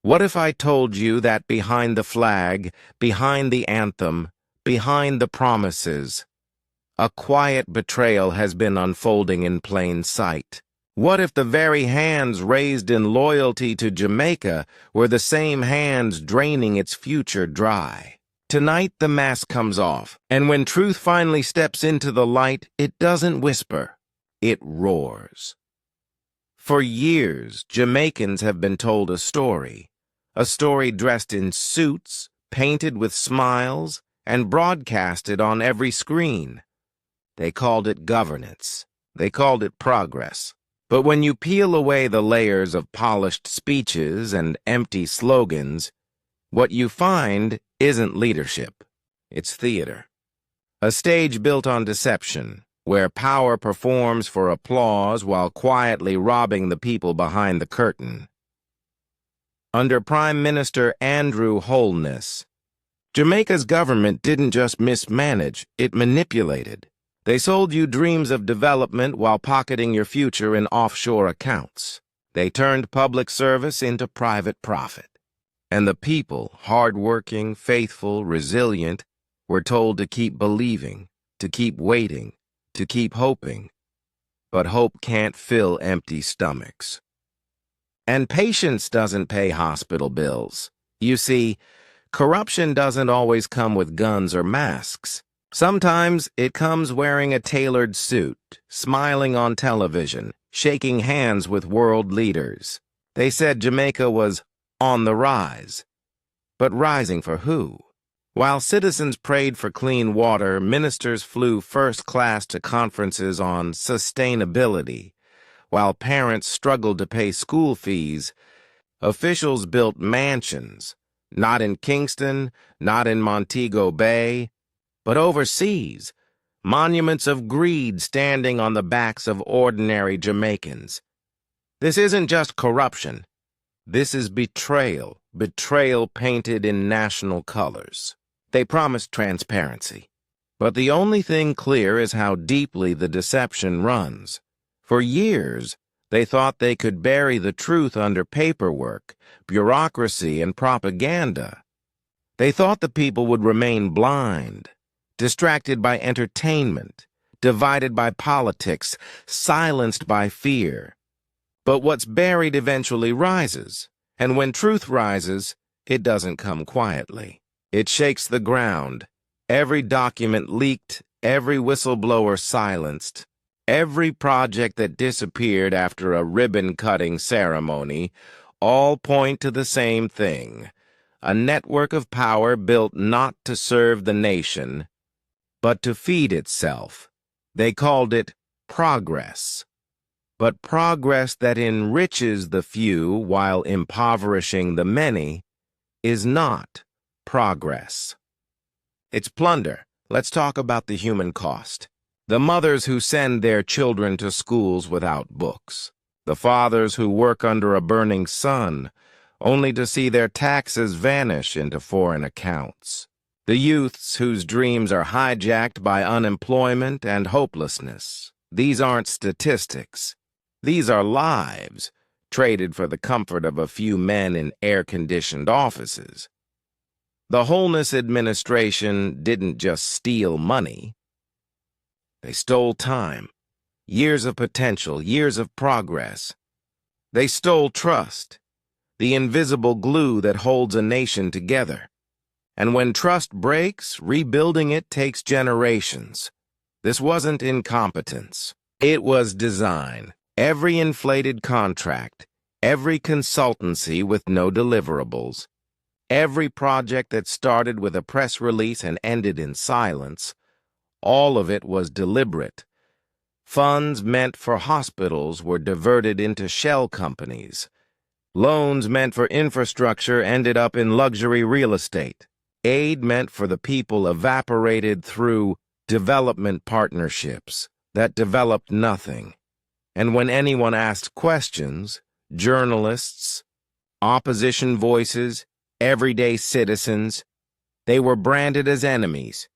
What if I told you that behind the flag, behind the anthem, behind the promises, a quiet betrayal has been unfolding in plain sight? What if the very hands raised in loyalty to Jamaica were the same hands draining its future dry? Tonight the mask comes off, and when truth finally steps into the light, it doesn't whisper, it roars. For years, Jamaicans have been told a story dressed in suits, painted with smiles, and broadcasted on every screen. They called it governance. They called it progress. But when you peel away the layers of polished speeches and empty slogans, what you find isn't leadership. It's theater. A stage built on deception, where power performs for applause while quietly robbing the people behind the curtain. Under Prime Minister Andrew Holness, Jamaica's government didn't just mismanage, it manipulated. They sold you dreams of development while pocketing your future in offshore accounts. They turned public service into private profit. And the people, hard-working, faithful, resilient, were told to keep believing, to keep waiting, to keep hoping. But hope can't fill empty stomachs. And patience doesn't pay hospital bills. You see, corruption doesn't always come with guns or masks. Sometimes it comes wearing a tailored suit, smiling on television, shaking hands with world leaders. They said Jamaica was on the rise. But rising for who? While citizens prayed for clean water, ministers flew first class to conferences on sustainability. While parents struggled to pay school fees, officials built mansions, not in Kingston, not in Montego Bay, but overseas, monuments of greed standing on the backs of ordinary Jamaicans. This isn't just corruption. This is betrayal, betrayal painted in national colors. They promised transparency, but the only thing clear is how deeply the deception runs. For years, they thought they could bury the truth under paperwork, bureaucracy, and propaganda. They thought the people would remain blind, distracted by entertainment, divided by politics, silenced by fear. But what's buried eventually rises, and when truth rises, it doesn't come quietly. It shakes the ground. Every document leaked, every whistleblower silenced, every project that disappeared after a ribbon-cutting ceremony, all point to the same thing: a network of power built not to serve the nation, but to feed itself. They called it progress. But progress that enriches the few while impoverishing the many is not progress. It's plunder. Let's talk about the human cost. The mothers who send their children to schools without books. The fathers who work under a burning sun, only to see their taxes vanish into foreign accounts. The youths whose dreams are hijacked by unemployment and hopelessness. These aren't statistics. These are lives, traded for the comfort of a few men in air-conditioned offices. The Holness administration didn't just steal money. They stole time, years of potential, years of progress. They stole trust, the invisible glue that holds a nation together. And when trust breaks, rebuilding it takes generations. This wasn't incompetence. It was design. Every inflated contract, every consultancy with no deliverables, every project that started with a press release and ended in silence, all of it was deliberate. Funds meant for hospitals were diverted into shell companies. Loans meant for infrastructure ended up in luxury real estate. Aid meant for the people evaporated through development partnerships that developed nothing. And when anyone asked questions, journalists, opposition voices, everyday citizens, they were branded as enemies.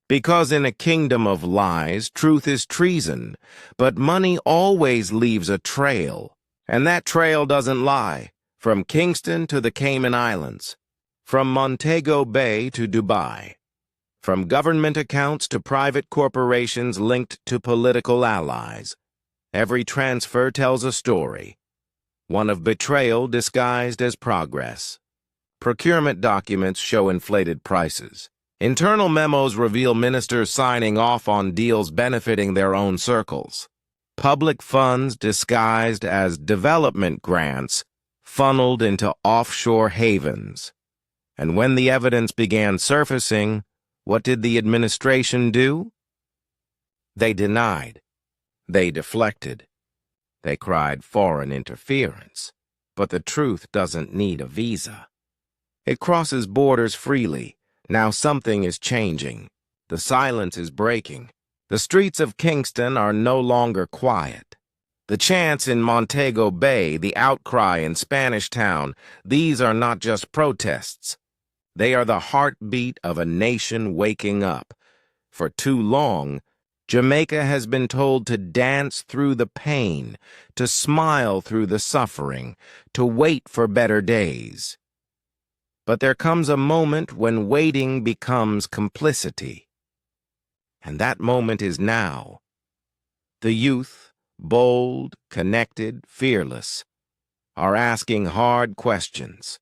Because in a kingdom of lies, truth is treason, but money always leaves a trail. And that trail doesn't lie. From Kingston to the Cayman Islands, from Montego Bay to Dubai, from government accounts to private corporations linked to political allies, every transfer tells a story, one of betrayal disguised as progress. Procurement documents show inflated prices. Internal memos reveal ministers signing off on deals benefiting their own circles. Public funds disguised as development grants funneled into offshore havens. And when the evidence began surfacing, what did the administration do? They denied. They deflected. They cried foreign interference. But the truth doesn't need a visa. It crosses borders freely. Now something is changing. The silence is breaking. The streets of Kingston are no longer quiet. The chants in Montego Bay, the outcry in Spanish Town, these are not just protests. They are the heartbeat of a nation waking up. For too long, Jamaica has been told to dance through the pain, to smile through the suffering, to wait for better days. But there comes a moment when waiting becomes complicity. And that moment is now. The youth, bold, connected, fearless, are asking hard questions.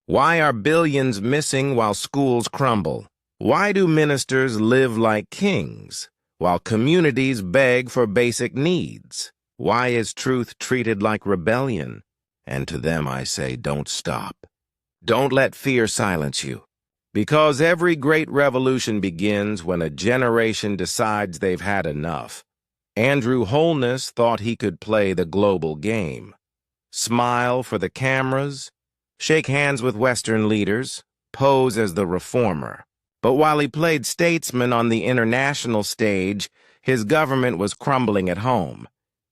Why are billions missing while schools crumble? Why do ministers live like kings while communities beg for basic needs? Why is truth treated like rebellion? And to them I say, don't stop. Don't let fear silence you. Because every great revolution begins when a generation decides they've had enough. Andrew Holness thought he could play the global game. Smile for the cameras, shake hands with Western leaders, pose as the reformer. But while he played statesman on the international stage, his government was crumbling at home.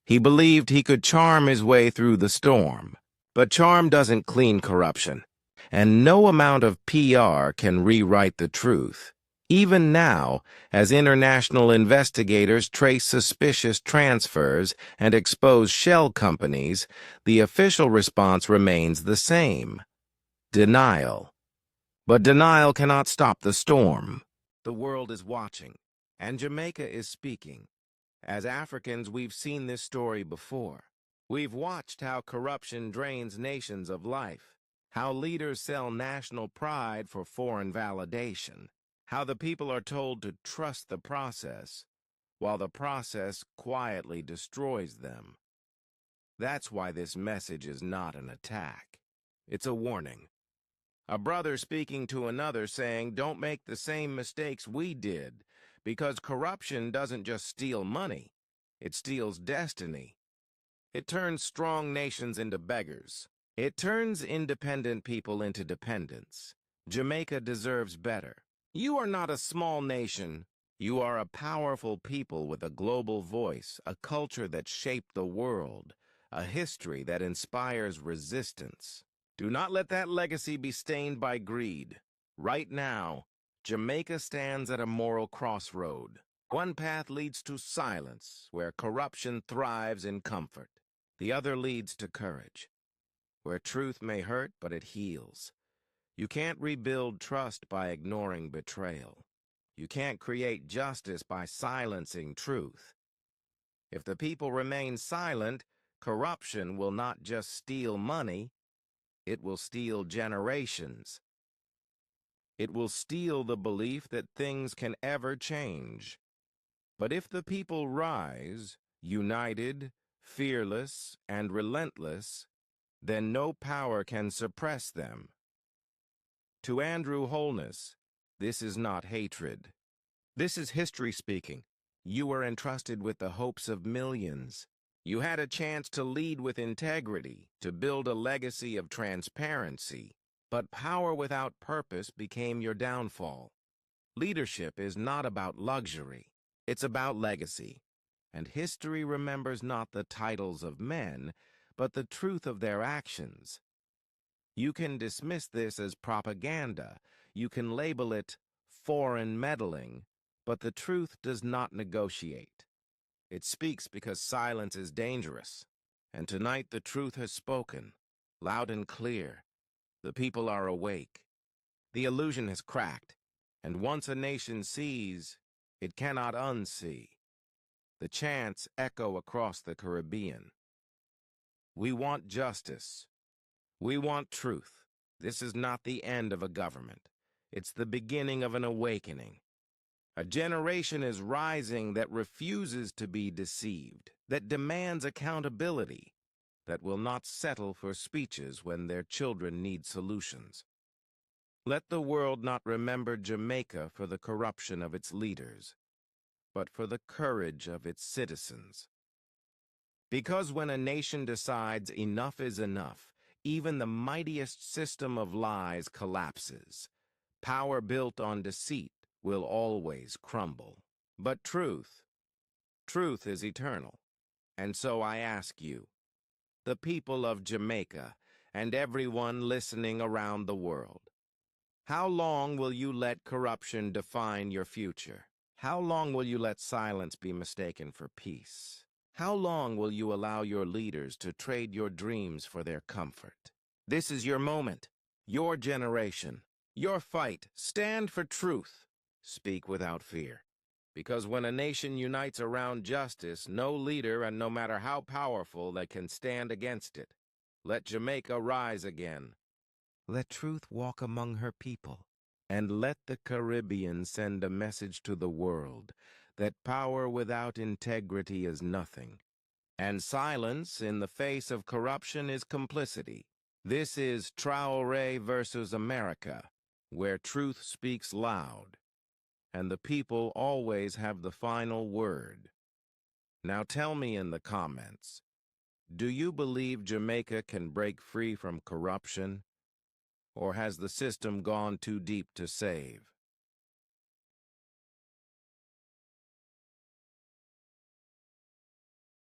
He believed he could charm his way through the storm. But charm doesn't clean corruption. And no amount of PR can rewrite the truth. Even now, as international investigators trace suspicious transfers and expose shell companies, the official response remains the same: denial. But denial cannot stop the storm. The world is watching, and Jamaica is speaking. As Africans, we've seen this story before. We've watched how corruption drains nations of life. How leaders sell national pride for foreign validation. How the people are told to trust the process, while the process quietly destroys them. That's why this message is not an attack. It's a warning. A brother speaking to another saying, don't make the same mistakes we did, because corruption doesn't just steal money, it steals destiny. It turns strong nations into beggars. It turns independent people into dependents. Jamaica deserves better. You are not a small nation. You are a powerful people with a global voice, a culture that shaped the world, a history that inspires resistance. Do not let that legacy be stained by greed. Right now, Jamaica stands at a moral crossroad. One path leads to silence, where corruption thrives in comfort. The other leads to courage, where truth may hurt, but it heals. You can't rebuild trust by ignoring betrayal. You can't create justice by silencing truth. If the people remain silent, corruption will not just steal money, it will steal generations. It will steal the belief that things can ever change. But if the people rise, united, fearless, and relentless, then no power can suppress them. To Andrew Holness, this is not hatred. This is history speaking. You were entrusted with the hopes of millions. You had a chance to lead with integrity, to build a legacy of transparency. But power without purpose became your downfall. Leadership is not about luxury. It's about legacy. And history remembers not the titles of men, but the truth of their actions. You can dismiss this as propaganda. You can label it foreign meddling, but the truth does not negotiate. It speaks because silence is dangerous. And tonight the truth has spoken. loud and clear. The people are awake. The illusion has cracked, and once a nation sees, it cannot unsee. The chants echo across the Caribbean. We want justice. We want truth. This is not the end of a government. It's the beginning of an awakening. A generation is rising that refuses to be deceived, that demands accountability, that will not settle for speeches when their children need solutions. Let the world not remember Jamaica for the corruption of its leaders, but for the courage of its citizens. Because when a nation decides enough is enough, even the mightiest system of lies collapses. Power built on deceit will always crumble. But truth is eternal. And so I ask you, the people of Jamaica, and everyone listening around the world, how long will you let corruption define your future? How long will you let silence be mistaken for peace? How long will you allow your leaders to trade your dreams for their comfort? This is your moment, your generation, your fight. Stand for truth. Speak without fear. Because when a nation unites around justice, no leader, and no matter how powerful, that can stand against it. Let Jamaica rise again. Let truth walk among her people. And let the Caribbean send a message to the world that power without integrity is nothing, and silence in the face of corruption is complicity. This is Traore versus America, where truth speaks loud, and the people always have the final word. Now tell me in the comments, do you believe Jamaica can break free from corruption? Or has the system gone too deep to save?